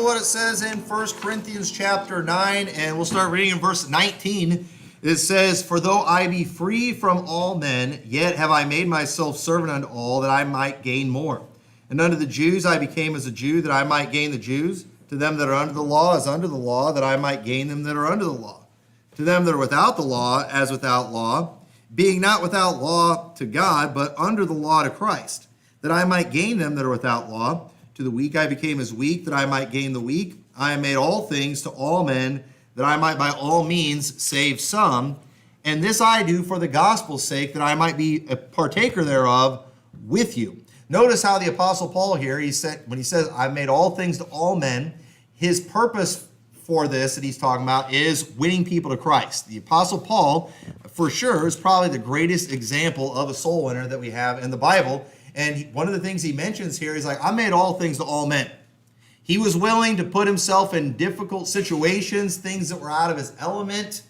what it says in 1 Corinthians chapter 9, and we'll start reading in verse 19. It says, "For though I be free from all men, yet have I made myself servant unto all, that I might gain more. And unto the Jews I became as a Jew, that I might gain the Jews. To them that are under the law, as under the law, that I might gain them that are under the law. To them that are without the law, as without law, being not without law to God, but under the law to Christ, that I might gain them that are without law. To the weak I became as weak, that I might gain the weak. I have made all things to all men, that I might by all means save some. And this I do for the gospel's sake, that I might be a partaker thereof with you." Notice how the Apostle Paul here, when he says, "I've made all things to all men," his purpose for this that he's talking about is winning people to Christ. The Apostle Paul, for sure, is probably the greatest example of a soul winner that we have in the Bible. And one of the things he mentions here is like, "I made all things to all men." He was willing to put himself in difficult situations, things that were out of his element,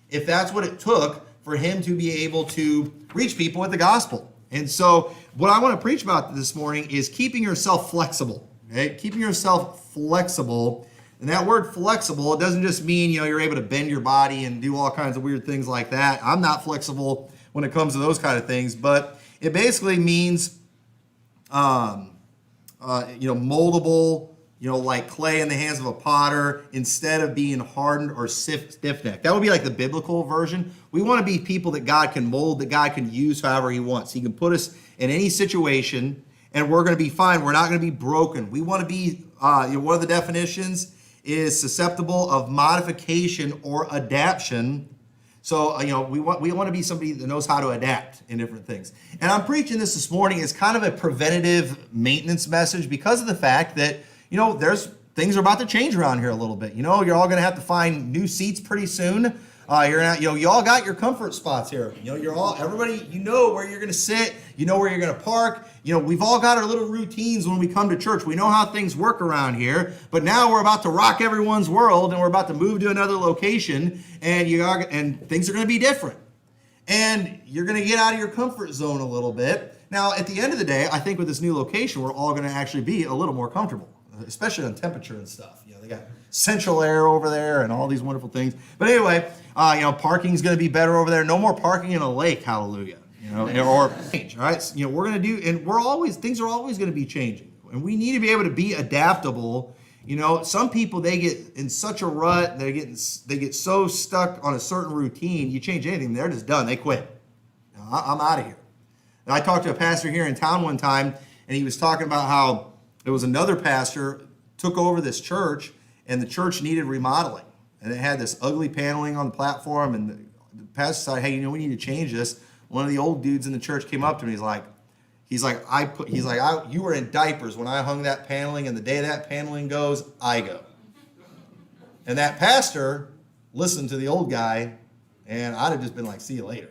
if that's what it took for him to be able to reach people with the gospel. And so what I want to preach about this morning is keeping yourself flexible. Okay? Keeping yourself flexible. And that word flexible, it doesn't just mean, you're able to bend your body and do all kinds of weird things like that. I'm not flexible when it comes to those kind of things, but it basically means moldable, like clay in the hands of a potter, instead of being hardened or stiff-necked. That would be like the biblical version. We want to be people that God can mold, that God can use however he wants. He can put us in any situation, and we're going to be fine. We're not going to be broken. We want to be, one of the definitions is susceptible of modification or adaptation. So, we want to be somebody that knows how to adapt in different things. And I'm preaching this morning as kind of a preventative maintenance message because of the fact that, there's things are about to change around here a little bit. You're all going to have to find new seats pretty soon. You all got your comfort spots here. Everybody, where you're going to sit. Where you're going to park. We've all got our little routines when we come to church. We know how things work around here. But now we're about to rock everyone's world, and we're about to move to another location, and things are going to be different. And you're going to get out of your comfort zone a little bit. Now, at the end of the day, I think with this new location, we're all going to actually be a little more comfortable, especially on temperature and stuff. They got central air over there and all these wonderful things. But anyway, parking's going to be better over there. No more parking in a lake, hallelujah. Or change. All right, we're going to do, and things are always going to be changing, and we need to be able to be adaptable. Some people, they get in such a rut, they get so stuck on a certain routine. You change anything, they're just done. They quit. I'm out of here. And I talked to a pastor here in town one time, and he was talking about how there was another pastor took over this church, and the church needed remodeling, and it had this ugly paneling on the platform, and the pastor said, "Hey, we need to change this." One of the old dudes in the church came up to me. He's like, "You were in diapers when I hung that paneling, and the day that paneling goes, I go." And that pastor listened to the old guy, and I'd have just been like, "See you later.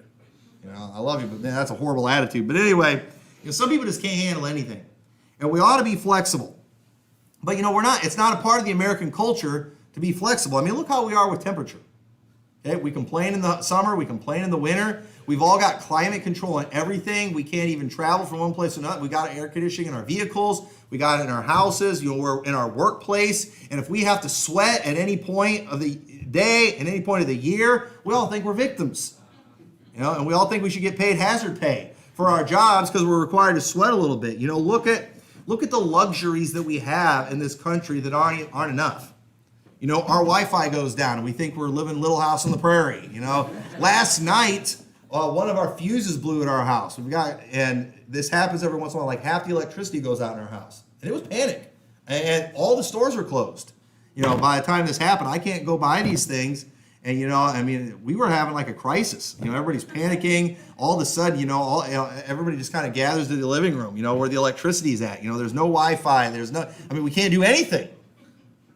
I love you, but man, that's a horrible attitude." But anyway, some people just can't handle anything, and we ought to be flexible. But we're not. It's not a part of the American culture to be flexible. I mean, look how we are with temperature. Okay, we complain in the summer, we complain in the winter. We've all got climate control on everything. We can't even travel from one place to another. We got air conditioning in our vehicles. We got it in our houses. We're in our workplace. And if we have to sweat at any point of the day, at any point of the year, we all think we're victims. And we all think we should get paid hazard pay for our jobs because we're required to sweat a little bit. Look at the luxuries that we have in this country that aren't enough. Our Wi-Fi goes down and we think we're living Little House on the Prairie. Last night, one of our fuses blew at our house. And this happens every once in a while, like half the electricity goes out in our house. And it was panic. And all the stores were closed. By the time this happened, I can't go buy these things. And, we were having like a crisis. Everybody's panicking. All of a sudden, everybody just kind of gathers to the living room, where the electricity's at. There's no Wi-Fi. We can't do anything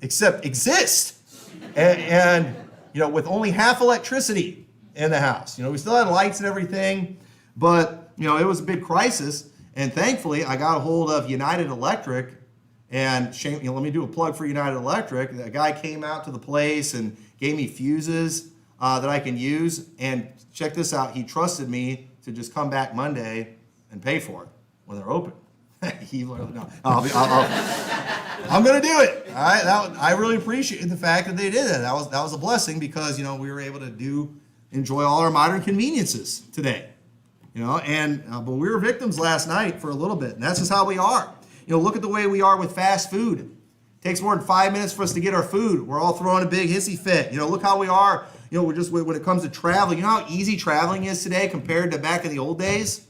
except exist. And with only half electricity in the house. We still had lights and everything, but, it was a big crisis. And thankfully, I got a hold of United Electric. And let me do a plug for United Electric. A guy came out to the place and gave me fuses that I can use. And check this out. He trusted me to just come back Monday and pay for it when they're open. No, I'm going to do it. All right. I really appreciate the fact that they did that. That was a blessing because, we were able to enjoy all our modern conveniences today. But we were victims last night for a little bit, and that's just how we are. Look at the way we are with fast food. It takes more than 5 minutes for us to get our food. We're all throwing a big hissy fit. Look how we are. We're just, when it comes to traveling, how easy traveling is today compared to back in the old days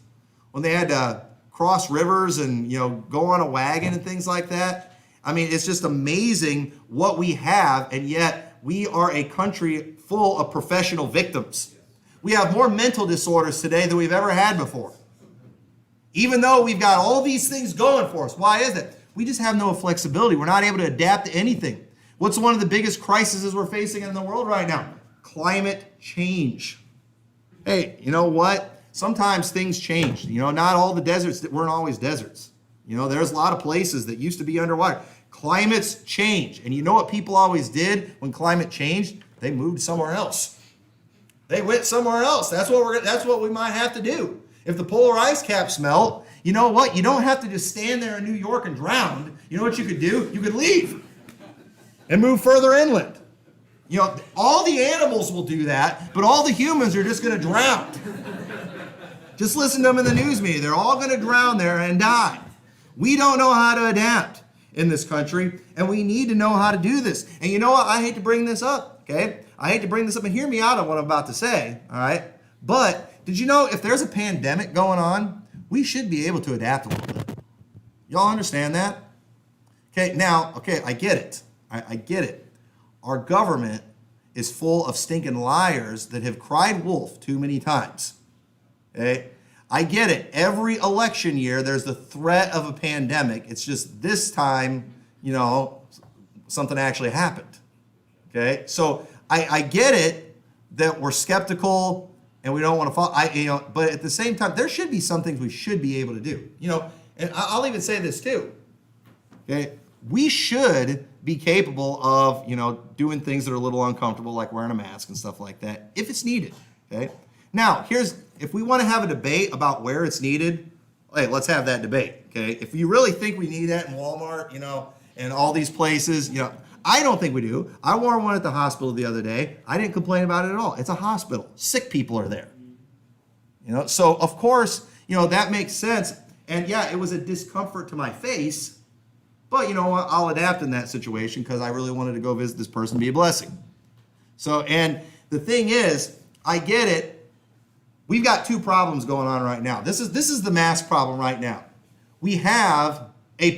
when they had to cross rivers and, go on a wagon and things like that. I mean, it's just amazing what we have, and yet we are a country full of professional victims. We have more mental disorders today than we've ever had before. Even though we've got all these things going for us. Why is it? We just have no flexibility. We're not able to adapt to anything. What's one of the biggest crises we're facing in the world right now? Climate change. Hey, you know what? Sometimes things change. Not all the deserts weren't always deserts. There's a lot of places that used to be underwater. Climates change. And you know what people always did when climate changed? They moved somewhere else. They went somewhere else. That's what we might have to do. If the polar ice caps melt, you know what? You don't have to just stand there in New York and drown. You know what you could do? You could leave and move further inland. All the animals will do that, but all the humans are just going to drown. Just listen to them in the news media. They're all going to drown there and die. We don't know how to adapt in this country, and we need to know how to do this. And you know what? I hate to bring this up, okay? I hate to bring this up, and hear me out on what I'm about to say, all right? But did you know if there's a pandemic going on, we should be able to adapt a little bit. Y'all understand that? Okay, I get it. I get it. Our government is full of stinking liars that have cried wolf too many times. Okay? I get it. Every election year, there's the threat of a pandemic. It's just this time, something actually happened. Okay? So I get it that we're skeptical and we don't want to follow. But at the same time, there should be some things we should be able to do. And I'll even say this too. Okay? We should be capable of, doing things that are a little uncomfortable, like wearing a mask and stuff like that, if it's needed. Okay? Now, if we want to have a debate about where it's needed, hey, let's have that debate. Okay? If you really think we need that in Walmart, and all these places, I don't think we do. I wore one at the hospital the other day. I didn't complain about it at all. It's a hospital. Sick people are there. So of course, that makes sense. And yeah, it was a discomfort to my face, but I'll adapt in that situation because I really wanted to go visit this person, be a blessing. So, and the thing is, I get it. We've got two problems going on right now. This is the mask problem right now. We have a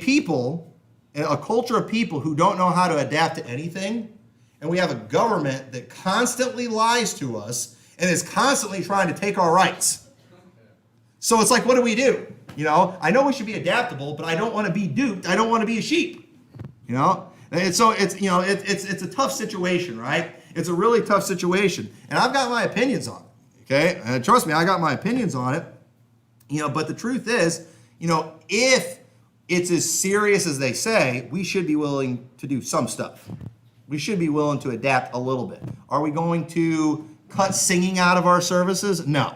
culture of people who don't know how to adapt to anything, and we have a government that constantly lies to us and is constantly trying to take our rights. So it's like, what do we do? I know we should be adaptable, but I don't want to be duped. I don't want to be a sheep. And so it's it's a tough situation, right? It's a really tough situation, and I've got my opinions on it. Okay, and trust me, I got my opinions on it. But the truth is, if it's as serious as they say, we should be willing to do some stuff. We should be willing to adapt a little bit. Are we going to cut singing out of our services? No.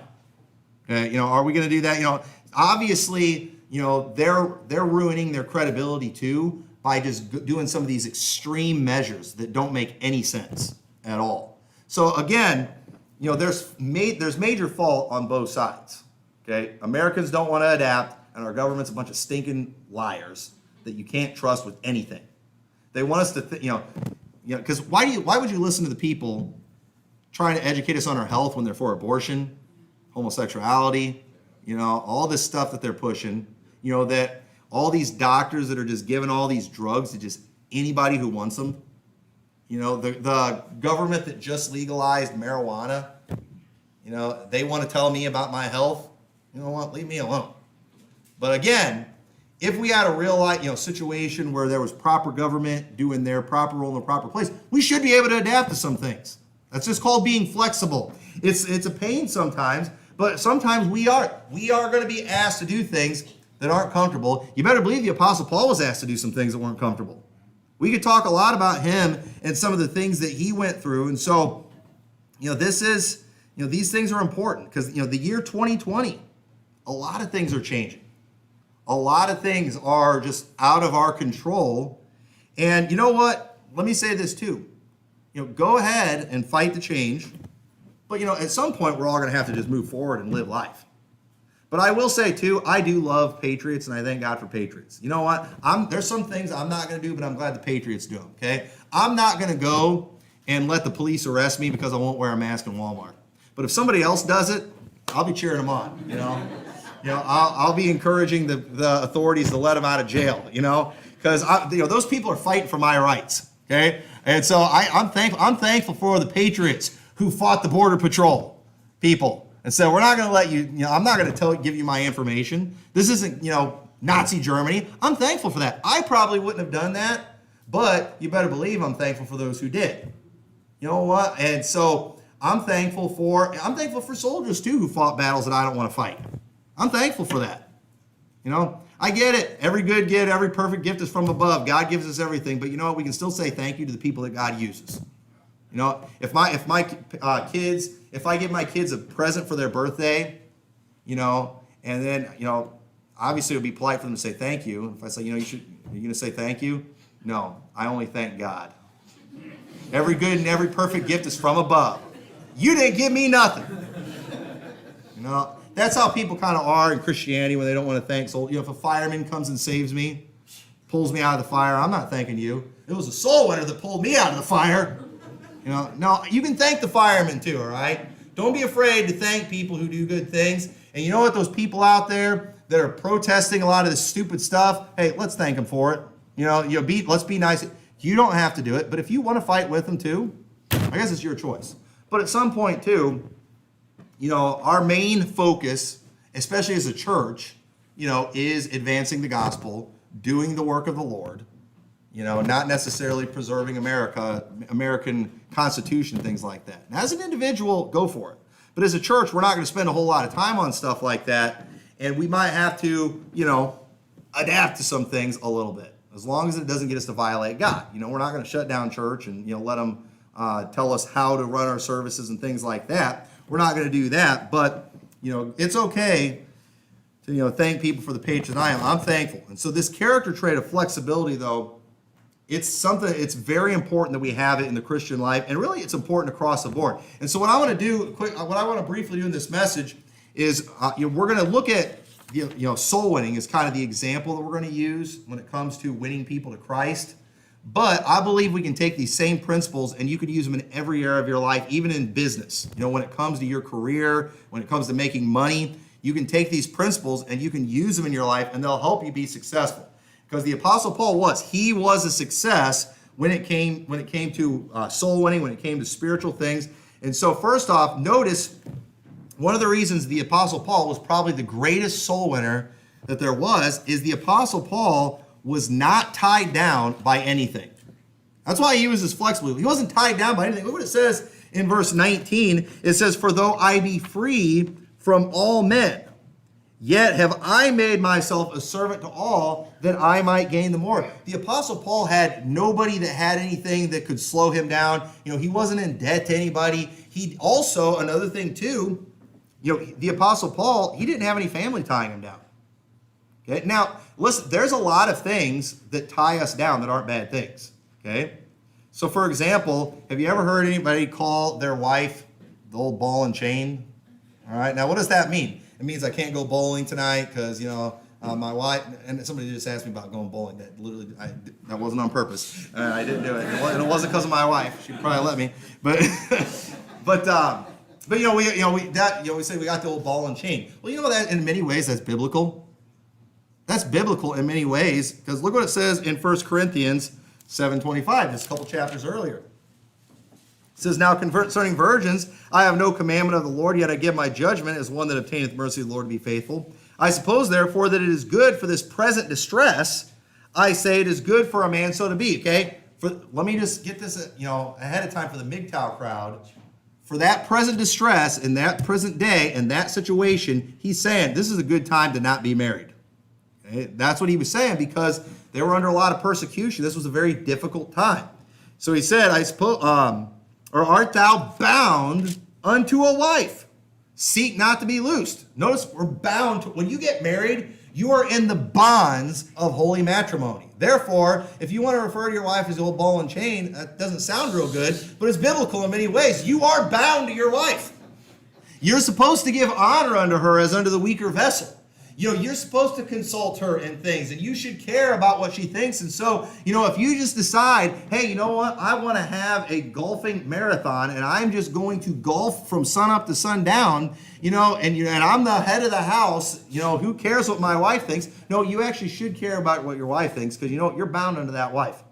Okay, are we going to do that? Obviously, they're ruining their credibility too by just doing some of these extreme measures that don't make any sense at all. So again, there's major fault on both sides. Okay, Americans don't want to adapt, and our government's a bunch of stinking liars that you can't trust with anything. They want us to, because why would you listen to the people trying to educate us on our health when they're for abortion, homosexuality, all this stuff that they're pushing, that all these doctors that are just giving all these drugs to just anybody who wants them. The government that just legalized marijuana, they want to tell me about my health. You know what? Leave me alone. But again, if we had a real life, situation where there was proper government doing their proper role in the proper place, we should be able to adapt to some things. That's just called being flexible. It's a pain sometimes, but sometimes we are going to be asked to do things that aren't comfortable. You better believe the Apostle Paul was asked to do some things that weren't comfortable. We could talk a lot about him and some of the things that he went through. And so, these things are important because, the year 2020, a lot of things are changing. A lot of things are just out of our control. And you know what? Let me say this too. Go ahead and fight the change. But, at some point, we're all going to have to just move forward and live life. But I will say, too, I do love Patriots, and I thank God for Patriots. You know what? There's some things I'm not going to do, but I'm glad the Patriots do them, okay? I'm not going to go and let the police arrest me because I won't wear a mask in Walmart. But if somebody else does it, I'll be cheering them on, I'll be encouraging the authorities to let them out of jail, because those people are fighting for my rights, okay? And so I'm thankful for the Patriots who fought the Border Patrol people and said, we're not going to let you, I'm not going to give you my information. This isn't, Nazi Germany. I'm thankful for that. I probably wouldn't have done that, but you better believe I'm thankful for those who did. You know what? And so I'm thankful for soldiers too who fought battles that I don't want to fight. I'm thankful for that. I get it. Every good gift, every perfect gift is from above. God gives us everything, but you know what? We can still say thank you to the people that God uses. If I give my kids a present for their birthday, and then, obviously it would be polite for them to say thank you. If I say, you're going to say thank you? No, I only thank God. Every good and every perfect gift is from above. You didn't give me nothing. That's how people kind of are in Christianity when they don't want to thank. So, if a fireman comes and saves me, pulls me out of the fire, I'm not thanking you. It was a soul winner that pulled me out of the fire. No, you can thank the firemen too, all right? Don't be afraid to thank people who do good things. And you know what? Those people out there that are protesting a lot of this stupid stuff, hey, let's thank them for it. Let's be nice. You don't have to do it, but if you want to fight with them too, I guess it's your choice. But at some point too, our main focus, especially as a church, is advancing the gospel, doing the work of the Lord, not necessarily preserving American Constitution, things like that. And as an individual, go for it. But as a church, we're not going to spend a whole lot of time on stuff like that, and we might have to, adapt to some things a little bit, as long as it doesn't get us to violate God. We're not going to shut down church and, let them tell us how to run our services and things like that. We're not going to do that, but, it's okay to, thank people for the patron I am. I'm thankful. And so this character trait of flexibility, though, it's very important that we have it in the Christian life, and really it's important across the board. And so what I want to briefly do in this message is, we're going to look at, soul winning is kind of the example that we're going to use when it comes to winning people to Christ. But I believe we can take these same principles and you could use them in every area of your life, even in business. When it comes to your career, when it comes to making money, you can take these principles and you can use them in your life, and they'll help you be successful. Because the Apostle Paul was a success when it came to soul winning, when it came to spiritual things. And so first off, notice one of the reasons the Apostle Paul was probably the greatest soul winner that there was is the Apostle Paul was not tied down by anything. That's why he was as flexible. He wasn't tied down by anything. Look what it says in verse 19. It says, "For though I be free from all men, yet have I made myself a servant to all, that I might gain the more." The Apostle Paul had nobody that had anything that could slow him down. He wasn't in debt to anybody. He also, another thing too, the Apostle Paul, he didn't have any family tying him down. Okay, now listen, there's a lot of things that tie us down that aren't bad things. Okay, so for example, have you ever heard anybody call their wife the old ball and chain? All right, now what does that mean? It means I can't go bowling tonight because my wife, and somebody just asked me about going bowling. That literally, that wasn't on purpose. I didn't do it, and it wasn't because of my wife. She'd probably let me, but we say we got the old ball and chain. Well, that in many ways that's biblical. That's biblical in many ways, because look what it says in 1 Corinthians 7:25, just a couple chapters earlier. It says, "Now concerning virgins, I have no commandment of the Lord, yet I give my judgment as one that obtaineth mercy of the Lord to be faithful. I suppose, therefore, that it is good for this present distress. I say it is good for a man so to be." Okay? Let me just get this ahead of time for the MGTOW crowd. For that present distress, in that present day, in that situation, he's saying this is a good time to not be married. Okay? That's what he was saying, because they were under a lot of persecution. This was a very difficult time. So he said, "I suppose, or art thou bound unto a wife? Seek not to be loosed." Notice we're bound to, when you get married, You are in the bonds of holy matrimony. Therefore, if you want to refer to your wife as the old ball and chain, that doesn't sound real good, but it's biblical in many ways. You are bound to your wife. You're supposed to give honor unto her as unto the weaker vessel. You're supposed to consult her in things, and you should care about what she thinks. And so, if you just decide, hey, you know what? I want to have a golfing marathon, and I'm just going to golf from sun up to sundown, and I'm the head of the house, who cares what my wife thinks? No, you actually should care about what your wife thinks, because you're bound unto that wife.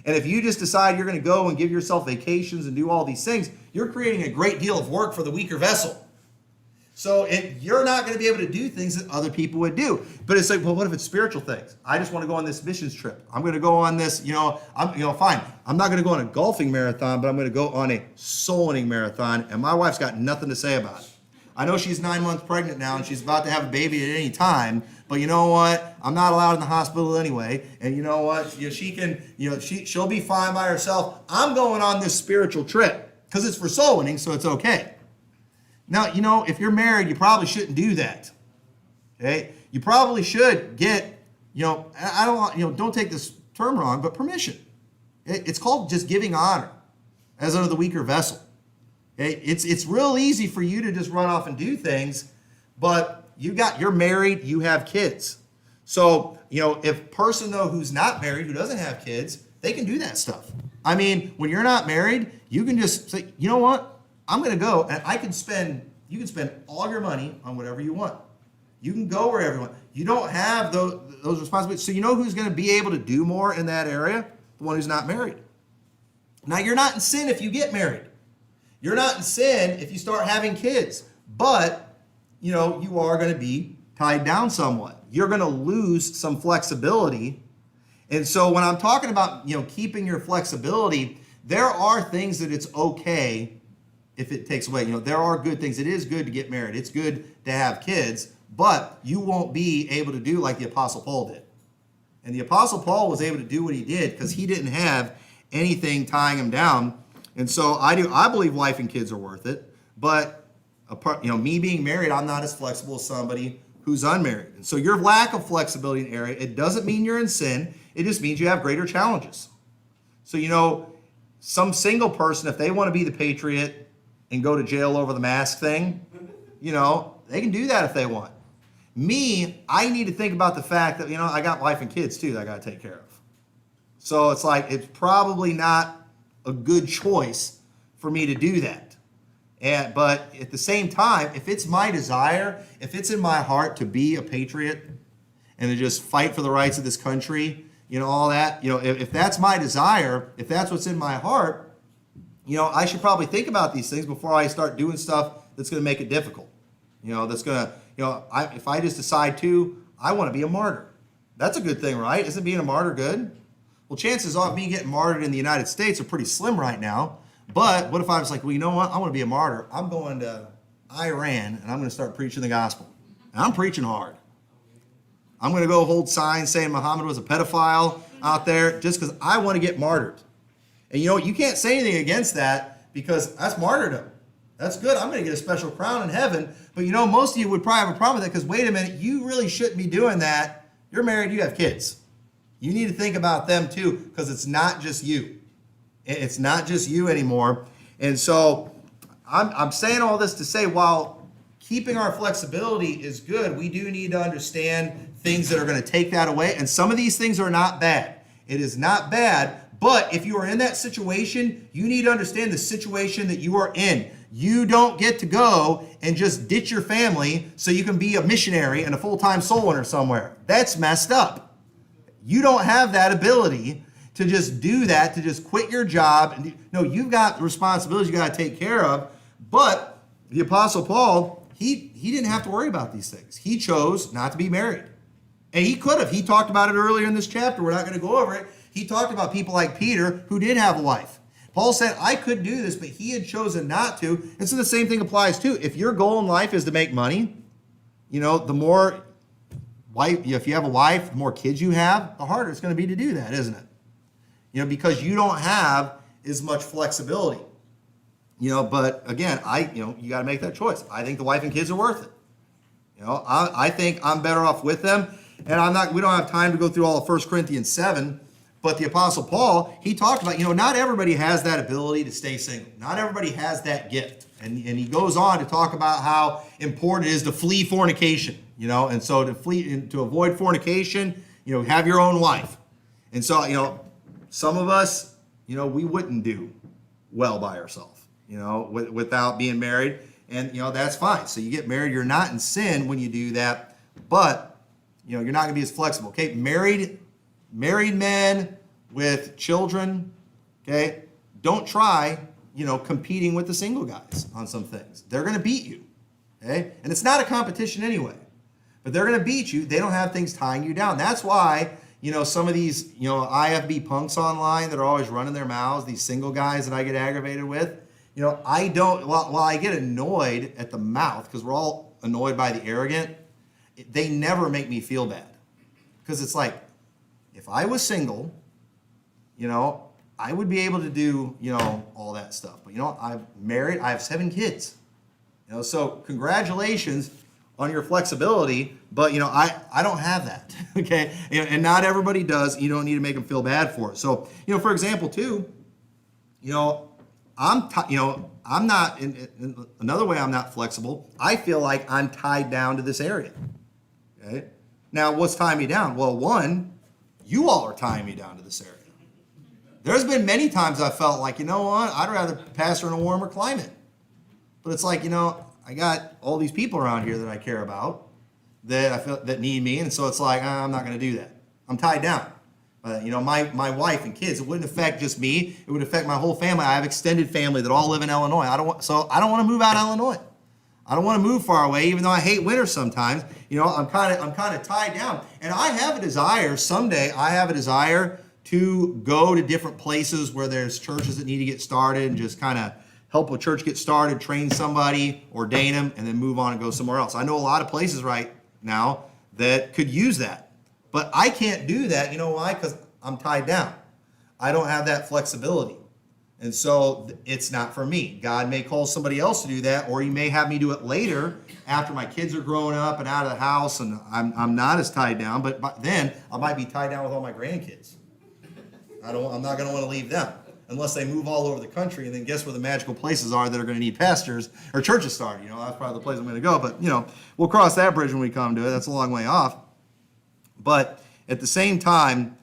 And if you just decide you're going to go and give yourself vacations and do all these things, you're creating a great deal of work for the weaker vessel. So you're not going to be able to do things that other people would do. But it's like, well, what if it's spiritual things? I just want to go on this missions trip. I'm going to go on this, fine. I'm not going to go on a golfing marathon, but I'm going to go on a soul winning marathon. And my wife's got nothing to say about it. I know she's 9 months pregnant now and she's about to have a baby at any time. But you know what? I'm not allowed in the hospital anyway. And you know what? She can, she'll be fine by herself. I'm going on this spiritual trip because it's for soul winning, so it's okay. Now, if you're married, you probably shouldn't do that. Okay? You probably should get, don't take this term wrong, but permission. It's called just giving honor as unto the weaker vessel. Okay? It's real easy for you to just run off and do things, but you're married, you have kids. So, if person though who's not married, who doesn't have kids, they can do that stuff. I mean, when you're not married, you can just say, you know what? I'm going to go, and you can spend all your money on whatever you want. You can go wherever you want. You don't have those responsibilities. So who's going to be able to do more in that area? The one who's not married. Now, you're not in sin if you get married. You're not in sin if you start having kids. But, you are going to be tied down somewhat. You're going to lose some flexibility. And so when I'm talking about, keeping your flexibility, there are things that it's okay if it takes away. There are good things. It is good to get married. It's good to have kids, but you won't be able to do like the Apostle Paul did. And the Apostle Paul was able to do what he did because he didn't have anything tying him down. And so I believe wife and kids are worth it, but me being married, I'm not as flexible as somebody who's unmarried. And so your lack of flexibility in area, it doesn't mean you're in sin. It just means you have greater challenges. So, some single person, if they want to be the patriot and go to jail over the mask thing, they can do that if they want. Me, I need to think about the fact that, I got wife and kids too that I got to take care of. So it's like, it's probably not a good choice for me to do that. But at the same time, if it's my desire, if it's in my heart to be a patriot and to just fight for the rights of this country, all that, if that's my desire, if that's what's in my heart, I should probably think about these things before I start doing stuff that's going to make it difficult. That's going to, if I just decide I want to be a martyr. That's a good thing, right? Isn't being a martyr good? Well, chances of me getting martyred in the United States are pretty slim right now. But what if I was like, well, you know what? I want to be a martyr. I'm going to Iran and I'm going to start preaching the gospel. And I'm preaching hard. I'm going to go hold signs saying Muhammad was a pedophile out there just because I want to get martyred. And you can't say anything against that because that's martyrdom. That's good. I'm going to get a special crown in heaven. But most of you would probably have a problem with that because wait a minute, you really shouldn't be doing that. You're married, you have kids. You need to think about them too because it's not just you. It's not just you anymore. And so I'm saying all this to say while keeping our flexibility is good, we do need to understand things that are going to take that away. And some of these things are not bad. It is not bad. But if you are in that situation, you need to understand the situation that you are in. You don't get to go and just ditch your family so you can be a missionary and a full-time soul winner somewhere. That's messed up. You don't have that ability to just do that, to just quit your job. No, you've got responsibilities you got to take care of. But the Apostle Paul, he didn't have to worry about these things. He chose not to be married. And he could have. He talked about it earlier in this chapter. We're not going to go over it. He talked about people like Peter who did have a wife. Paul said, I could do this, but he had chosen not to. And so the same thing applies too. If your goal in life is to make money, the more wife, if you have a wife, the more kids you have, the harder it's going to be to do that, isn't it? Because you don't have as much flexibility. But again, you got to make that choice. I think the wife and kids are worth it. I think I'm better off with them. And we don't have time to go through all of 1 Corinthians 7, but the Apostle Paul, he talked about, not everybody has that ability to stay single. Not everybody has that gift. And he goes on to talk about how important it is to flee fornication, and so to avoid fornication, have your own wife. And so, some of us, we wouldn't do well by ourselves, without being married. And, that's fine. So you get married, you're not in sin when you do that, but, you're not going to be as flexible. Okay, married men with children, okay, don't try, competing with the single guys on some things. They're going to beat you, okay? And it's not a competition anyway, but they're going to beat you. They don't have things tying you down. That's why, some of these, IFB punks online that are always running their mouths, these single guys that I get aggravated with, while I get annoyed at the mouth, because we're all annoyed by the arrogant, they never make me feel bad. Because it's like, if I was single, I would be able to do, all that stuff. But, I'm married, I have 7 kids. So congratulations on your flexibility, but, I don't have that, okay? And not everybody does. You don't need to make them feel bad for it. So, for example, too, I'm not, in another way I'm not flexible, I feel like I'm tied down to this area, okay? Now, what's tying me down? Well, one, you all are tying me down to this area. There's been many times I felt like, what, I'd rather pastor in a warmer climate. But it's like, I got all these people around here that I care about that I feel that need me, and so it's like, I'm not going to do that. I'm tied down. My wife and kids, it wouldn't affect just me. It would affect my whole family. I have extended family that all live in Illinois. I don't want to move out of Illinois. I don't want to move far away, even though I hate winter sometimes. I'm kind of tied down. And I have a desire, someday I have a desire to go to different places where there's churches that need to get started and just kind of help a church get started, train somebody, ordain them, and then move on and go somewhere else. I know a lot of places right now that could use that. But I can't do that. You know why? Because I'm tied down. I don't have that flexibility. And so it's not for me. God may call somebody else to do that, or he may have me do it later after my kids are growing up and out of the house and I'm not as tied down. But then I might be tied down with all my grandkids. I'm not going to want to leave them unless they move all over the country. And then guess where the magical places are that are going to need pastors or churches started. That's probably the place I'm going to go. But, we'll cross that bridge when we come to it. That's a long way off. But at the same time,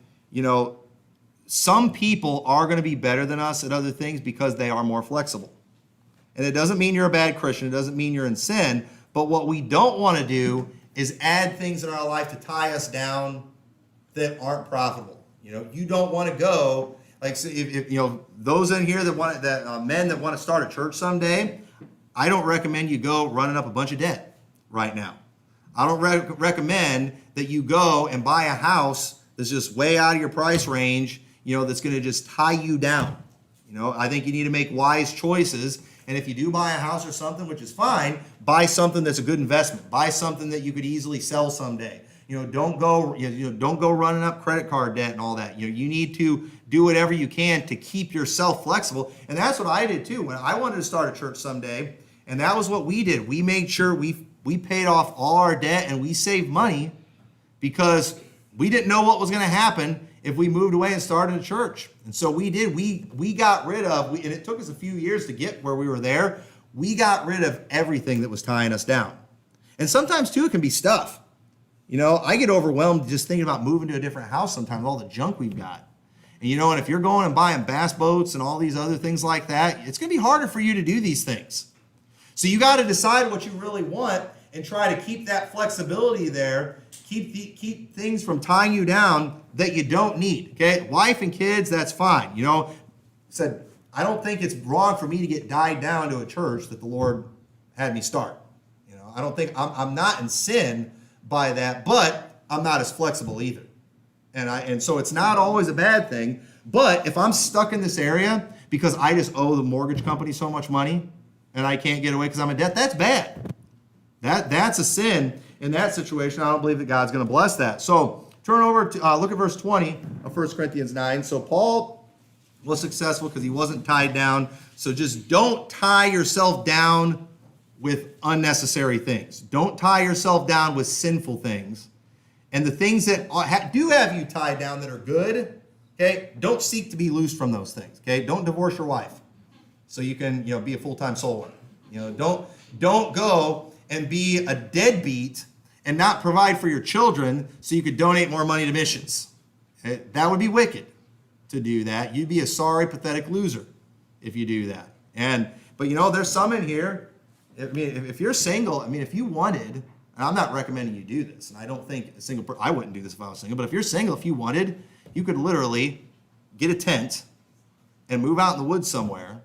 some people are going to be better than us at other things because they are more flexible. And it doesn't mean you're a bad Christian. It doesn't mean you're in sin. But what we don't want to do is add things in our life to tie us down that aren't profitable. You don't want to go, like, so if those in here men that want to start a church someday, I don't recommend you go running up a bunch of debt right now. I don't recommend that you go and buy a house that's just way out of your price range, that's going to just tie you down. I think you need to make wise choices. And if you do buy a house or something, which is fine, buy something that's a good investment. Buy something that you could easily sell someday. Don't go running up credit card debt and all that. You need to do whatever you can to keep yourself flexible. And that's what I did too. When I wanted to start a church someday, and that was what we did. We made sure we paid off all our debt and we saved money because we didn't know what was going to happen if we moved away and started a church. And so we did. We got rid of, and it took us a few years to get where we were there. We got rid of everything that was tying us down. And sometimes too, it can be stuff. I get overwhelmed just thinking about moving to a different house sometimes, all the junk we've got. And and if you're going and buying bass boats and all these other things like that, it's going to be harder for you to do these things. So you got to decide what you really want and try to keep that flexibility there. Keep things from tying you down that you don't need. Okay, wife and kids, that's fine. Said I don't think it's wrong for me to get tied down to a church that the Lord had me start. I don't think I'm not in sin by that, but I'm not as flexible either. And so it's not always a bad thing. But if I'm stuck in this area because I just owe the mortgage company so much money and I can't get away because I'm in debt, that's bad. That's a sin. In that situation, I don't believe that God's going to bless that. So turn over to look at verse 20 of 1 Corinthians 9. So Paul was successful because he wasn't tied down. So just don't tie yourself down with unnecessary things. Don't tie yourself down with sinful things. And the things that do have you tied down that are good, okay, don't seek to be loose from those things, okay? Don't divorce your wife so you can, be a full-time soul winner. Don't go and be a deadbeat and not provide for your children so you could donate more money to missions. Okay? That would be wicked to do that. You'd be a sorry, pathetic loser if you do that. But there's some in here. I mean, if you're single, if you wanted, and I'm not recommending you do this, and I don't think a single person, I wouldn't do this if I was single, but if you're single, if you wanted, you could literally get a tent and move out in the woods somewhere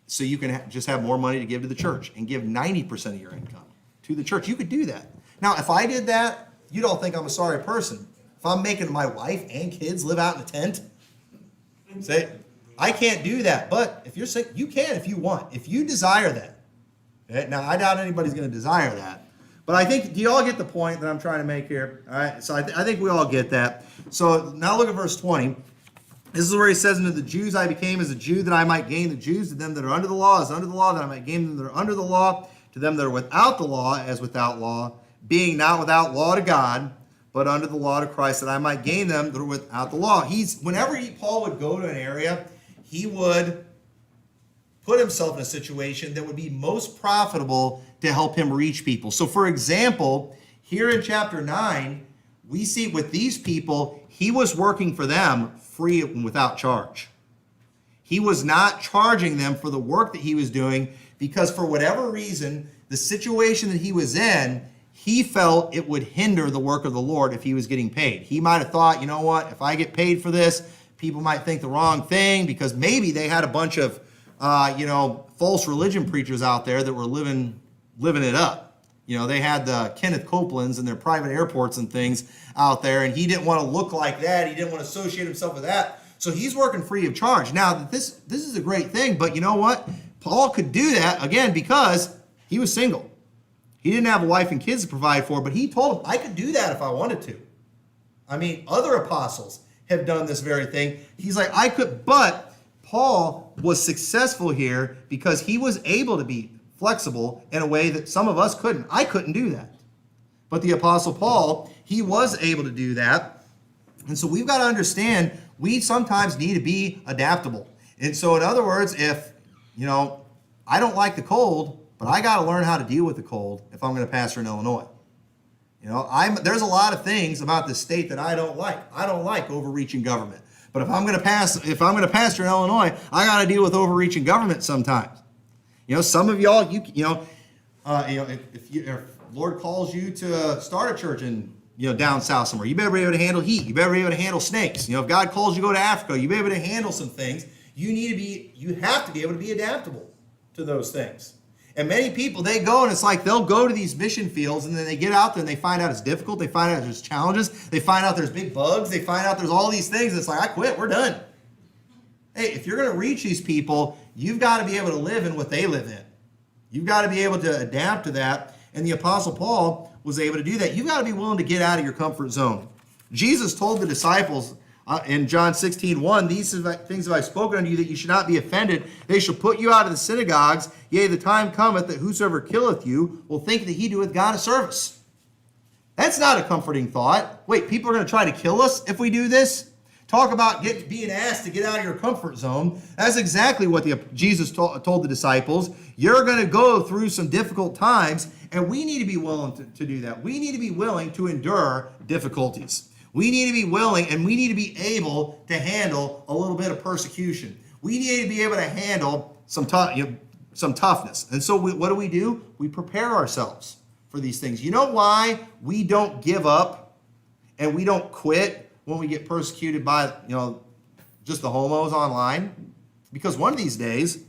so you can just have more money to give to the church and give 90% of your income to the church. You could do that. Now, if I did that, you'd all think I'm a sorry person. If I'm making my wife and kids live out in a tent, say, I can't do that. But if you're sick, you can if you want, if you desire that. Okay? Now, I doubt anybody's going to desire that. But I think, do you all get the point that I'm trying to make here? All right, so I think we all get that. So now look at verse 20. This is where he says, unto the Jews I became as a Jew, that I might gain the Jews. To them that are under the law as under the law, that I might gain them that are under the law. To them that are without the law as without law, being not without law to God, but under the law to Christ, that I might gain them that are without the law. Whenever Paul would go to an area, he would put himself in a situation that would be most profitable to help him reach people. So for example, here in chapter 9, we see with these people, he was working for them free and without charge. He was not charging them for the work that he was doing because for whatever reason, the situation that he was in, he felt it would hinder the work of the Lord if he was getting paid. He might have thought, you know what, if I get paid for this, people might think the wrong thing because maybe they had a bunch of, false religion preachers out there that were living it up. They had the Kenneth Copelands and their private airports and things out there, and he didn't want to look like that. He didn't want to associate himself with that. So he's working free of charge. Now, this is a great thing, but you know what? Paul could do that, again, because he was single. He didn't have a wife and kids to provide for, but he told him, I could do that if I wanted to. Other apostles have done this very thing. He's like, I could, but Paul was successful here because he was able to be flexible in a way that some of us couldn't. I couldn't do that. But the Apostle Paul, he was able to do that. And so we've got to understand we sometimes need to be adaptable. And so in other words, if, I don't like the cold, but I got to learn how to deal with the cold if I'm going to pastor in Illinois. There's a lot of things about this state that I don't like. I don't like overreaching government. But if I'm going to pastor in Illinois, I got to deal with overreaching government sometimes. Some of y'all, if Lord calls you to start a church in, down south somewhere, you better be able to handle heat. You better be able to handle snakes. If God calls you to go to Africa, you better be able to handle some things. You have to be able to be adaptable to those things. And many people, they go and it's like they'll go to these mission fields and then they get out there and they find out it's difficult. They find out there's challenges. They find out there's big bugs. They find out there's all these things. It's like, I quit. We're done. Hey, if you're going to reach these people, you've got to be able to live in what they live in. You've got to be able to adapt to that. And the Apostle Paul was able to do that. You've got to be willing to get out of your comfort zone. Jesus told the disciples in John 16:1, these things have I spoken unto you, that you should not be offended. They shall put you out of the synagogues. Yea, the time cometh that whosoever killeth you will think that he doeth God a service. That's not a comforting thought. Wait, people are going to try to kill us if we do this? Talk about being asked to get out of your comfort zone. That's exactly what Jesus told the disciples. You're going to go through some difficult times, and we need to be willing to do that. We need to be willing to endure difficulties. We need to be willing, and we need to be able to handle a little bit of persecution. We need to be able to handle some toughness. And so what do? We prepare ourselves for these things. You know why we don't give up and we don't quit when we get persecuted by, just the homos online? Because one of these days,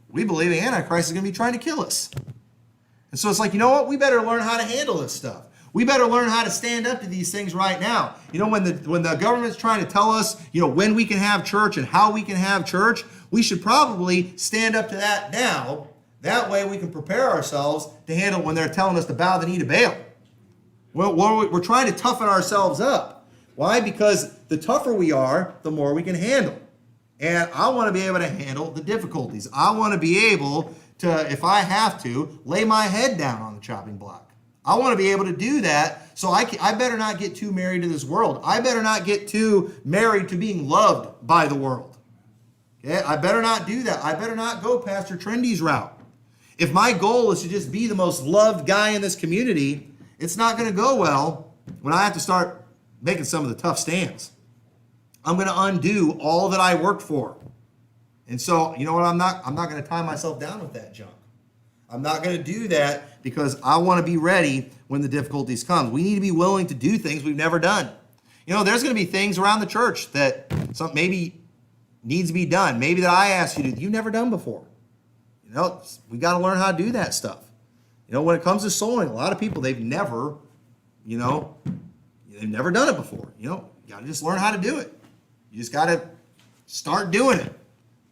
we believe the Antichrist is going to be trying to kill us. And so it's like, you know what? We better learn how to handle this stuff. We better learn how to stand up to these things right now. When the government's trying to tell us, when we can have church and how we can have church, we should probably stand up to that now. That way we can prepare ourselves to handle when they're telling us to bow the knee to Baal. Well, we're trying to toughen ourselves up. Why? Because the tougher we are, the more we can handle. And I want to be able to handle the difficulties. I want to be able to, if I have to, lay my head down on the chopping block. I want to be able to do that. So I better not get too married to this world. I better not get too married to being loved by the world. Okay? I better not do that. I better not go Pastor Trendy's route. If my goal is to just be the most loved guy in this community, it's not going to go well when I have to start making some of the tough stands. I'm going to undo all that I worked for. And so, you know what? I'm not going to tie myself down with that junk. I'm not going to do that because I want to be ready when the difficulties come. We need to be willing to do things we've never done. You know, there's going to be things around the church that maybe needs to be done. Maybe that I ask you to do, you've never done before. You know, we got to learn how to do that stuff. You know, when it comes to souling, a lot of people, they've never done it before. You know, you got to just learn how to do it. You just got to start doing it.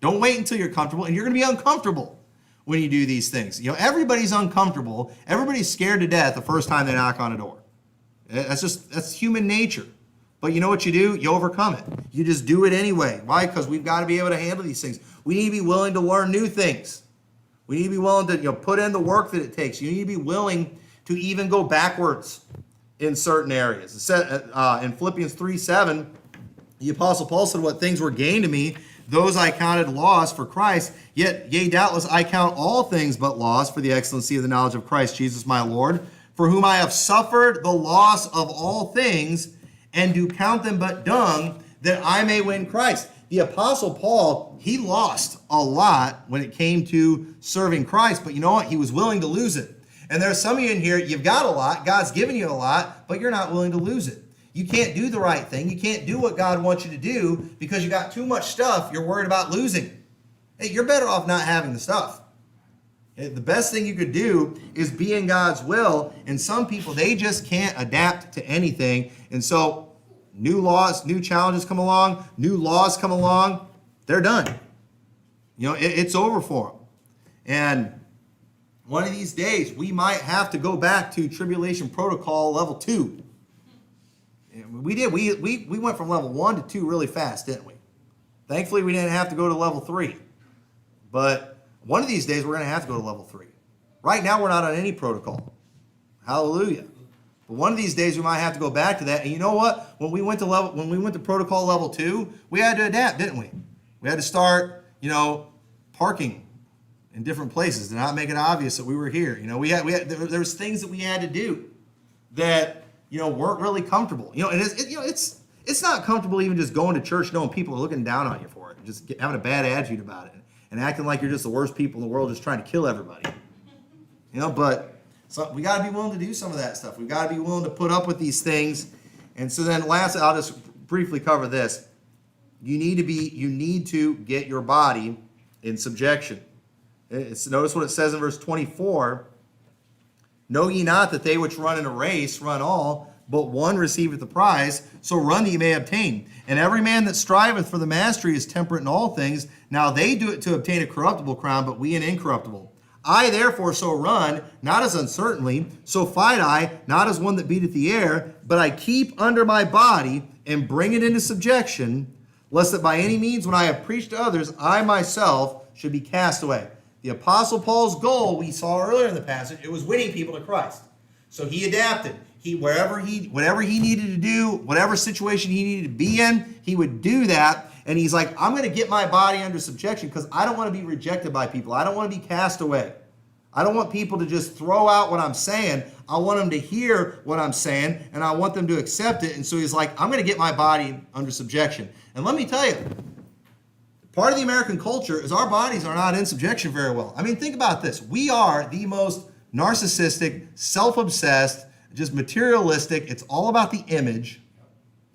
Don't wait until you're comfortable, and you're going to be uncomfortable when you do these things. You know, everybody's uncomfortable. Everybody's scared to death the first time they knock on a door. That's human nature. But you know what you do? You overcome it. You just do it anyway. Why? Because we've got to be able to handle these things. We need to be willing to learn new things. We need to be willing to put in the work that it takes. You need to be willing to even go backwards in certain areas. It said, in Philippians 3:7, the Apostle Paul said, "What things were gain to me, those I counted loss for Christ. Yea, doubtless I count all things but loss for the excellency of the knowledge of Christ Jesus my Lord, for whom I have suffered the loss of all things, and do count them but dung, that I may win Christ." The Apostle Paul, he lost a lot when it came to serving Christ, but you know what? He was willing to lose it. And there's some of you in here, you've got a lot, God's given you a lot, but you're not willing to lose it. You can't do the right thing. You can't do what God wants you to do because you got too much stuff you're worried about losing. Hey, you're better off not having the stuff. The best thing you could do is be in God's will, and some people, they just can't adapt to anything. And so new laws, new challenges come along, new laws come along, they're done. You know, it's over for them. And one of these days, we might have to go back to tribulation protocol level 2. We did. We went from level 1 to 2 really fast, didn't we? Thankfully, we didn't have to go to level 3. But one of these days, we're going to have to go to level 3. Right now, we're not on any protocol. Hallelujah. But one of these days, we might have to go back to that. And you know what? When we went to protocol level 2, we had to adapt, didn't we? We had to start, parking in different places to not make it obvious that we were here. There was things that we had to do that weren't really comfortable. And it's not comfortable even just going to church knowing people are looking down on you for it, just having a bad attitude about it, and acting like you're just the worst people in the world, just trying to kill everybody. But so we got to be willing to do some of that stuff. We've got to be willing to put up with these things. And so then lastly, I'll just briefly cover this. You need to get your body in subjection. Notice what it says in verse 24. "Know ye not that they which run in a race run all, but one receiveth the prize? So run that ye may obtain. And every man that striveth for the mastery is temperate in all things. Now they do it to obtain a corruptible crown, but we an incorruptible. I therefore so run, not as uncertainly, so fight I, not as one that beateth the air, but I keep under my body and bring it into subjection, lest that by any means when I have preached to others, I myself should be cast away." The Apostle Paul's goal, we saw earlier in the passage, it was winning people to Christ. So he adapted. Whatever he needed to do, whatever situation he needed to be in, he would do that. And he's like, I'm going to get my body under subjection because I don't want to be rejected by people. I don't want to be cast away. I don't want people to just throw out what I'm saying. I want them to hear what I'm saying, and I want them to accept it. And so he's like, I'm going to get my body under subjection. And let me tell you, part of the American culture is our bodies are not in subjection very well. I mean, think about this. We are the most narcissistic, self-obsessed, just materialistic. It's all about the image.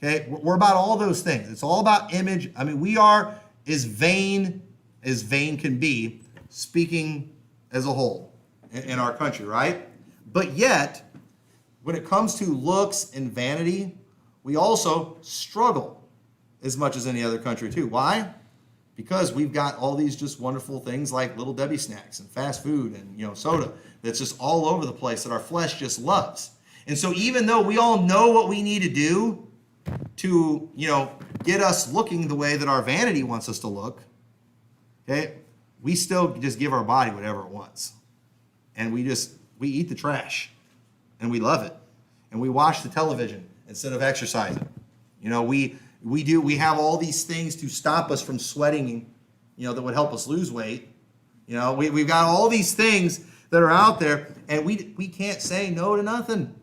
Okay, we're about all those things. It's all about image. I mean, we are as vain can be, speaking as a whole in our country, right? But yet, when it comes to looks and vanity, we also struggle as much as any other country too. Why? Because we've got all these just wonderful things like Little Debbie snacks and fast food and soda that's just all over the place that our flesh just loves. And so even though we all know what we need to do to, get us looking the way that our vanity wants us to look, okay, we still just give our body whatever it wants. And we eat the trash. and we love it. And we watch the television instead of exercising. You know, we have all these things to stop us from sweating, you know, that would help us lose weight. You know, we've got all these things that are out there, and we can't say no to nothing.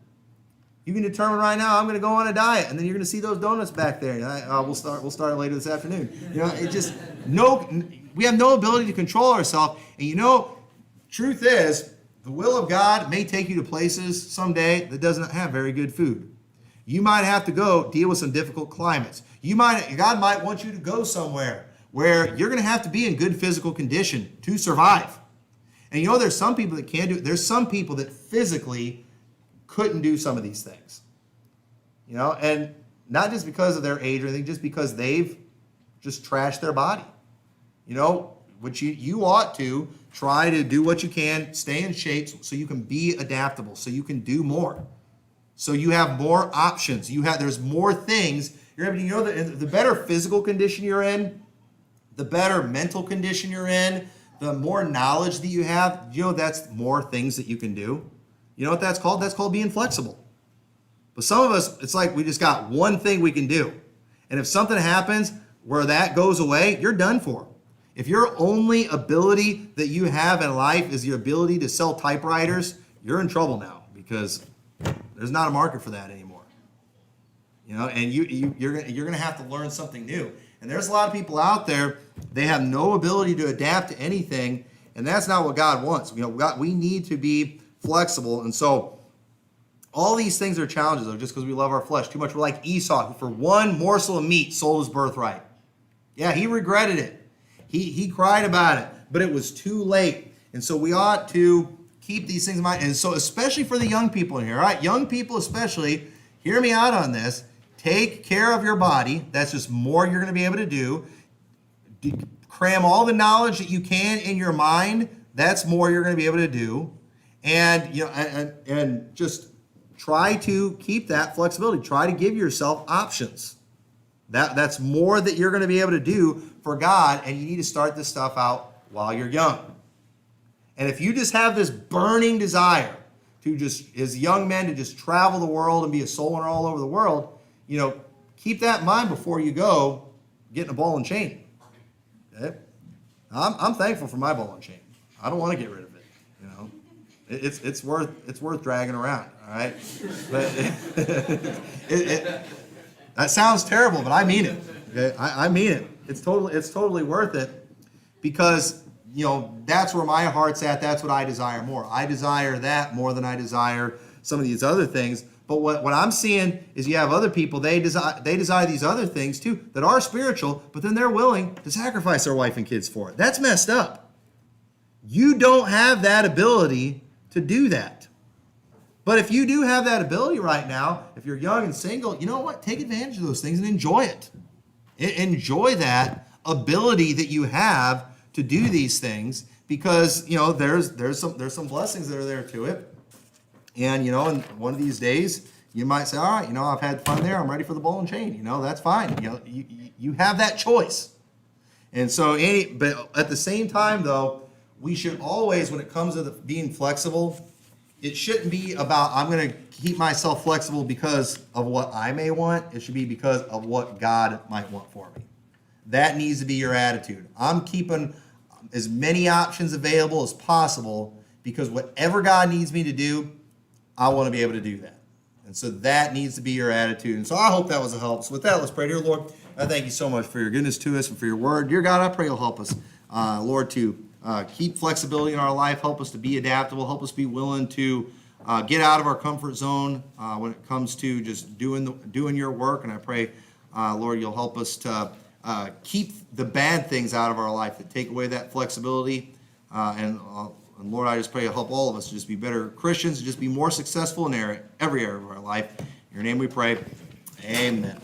You can determine right now, I'm going to go on a diet, and then you're going to see those donuts back there. We'll start later this afternoon. You know, it just we have no ability to control ourselves. And you know, truth is, the will of God may take you to places someday that doesn't have very good food. You might have to go deal with some difficult climates. God might want you to go somewhere where you're going to have to be in good physical condition to survive. And you know, there's some people that can do it. There's some people that physically couldn't do some of these things. You know, and not just because of their age or anything, just because they've just trashed their body. You know, which you ought to try to do what you can, stay in shape so you can be adaptable, so you can do more. So you have more options. There's more things. You know, the better physical condition you're in, the better mental condition you're in, the more knowledge that you have, you know, that's more things that you can do. You know what that's called? That's called being flexible. But some of us, it's like we just got one thing we can do. And if something happens where that goes away, you're done for. If your only ability that you have in life is your ability to sell typewriters, you're in trouble now, because there's not a market for that anymore. You know, and you're going to have to learn something new. And there's a lot of people out there, they have no ability to adapt to anything, and that's not what God wants. You know, we need to be flexible. And so all these things are challenges, though, just because we love our flesh too much. We're like Esau, who for one morsel of meat sold his birthright. Yeah, he regretted it. He cried about it, but it was too late. And so we ought to keep these things in mind. And so especially for the young people in here, all right? Young people especially, hear me out on this. Take care of your body. That's just more you're going to be able to do. Cram all the knowledge that you can in your mind. That's more you're going to be able to do. And you know, and just try to keep that flexibility. Try to give yourself options. That's more that you're going to be able to do for God, and you need to start this stuff out while you're young. And if you just have this burning desire to just, as young men, to just travel the world and be a soul winner all over the world, you know, keep that in mind before you go getting a ball and chain. Okay? I'm thankful for my ball and chain. I don't want to get rid of it. You know, it's worth dragging around. All right, but that sounds terrible, but I mean it. Okay, I mean it. It's totally worth it, because you know that's where my heart's at. That's what I desire more. I desire that more than I desire some of these other things. But what I'm seeing is you have other people, they desire these other things too that are spiritual, but then they're willing to sacrifice their wife and kids for it. That's messed up. You don't have that ability to do that. But if you do have that ability right now, if you're young and single, you know what? Take advantage of those things and enjoy it. Enjoy that ability that you have to do these things, because you know there's some blessings that are there to it. And you know, and one of these days you might say, all right, you know, I've had fun there. I'm ready for the ball and chain. You know, that's fine. You know, you have that choice. And so, but at the same time, though, we should always, when it comes to being flexible, it shouldn't be about I'm going to keep myself flexible because of what I may want. It should be because of what God might want for me. That needs to be your attitude. I'm keeping as many options available as possible, because whatever God needs me to do, I want to be able to do that. And so that needs to be your attitude. And so I hope that was a help. So with that, let's pray. Dear Lord, I thank you so much for your goodness to us and for your word. Dear God, I pray you'll help us, Lord, to keep flexibility in our life. Help us to be adaptable. Help us be willing to get out of our comfort zone when it comes to just doing your work. And I pray, Lord, you'll help us to keep the bad things out of our life that take away that flexibility. And Lord, I just pray you'll help all of us to just be better Christians, to just be more successful in every area of our life. In your name we pray. Amen.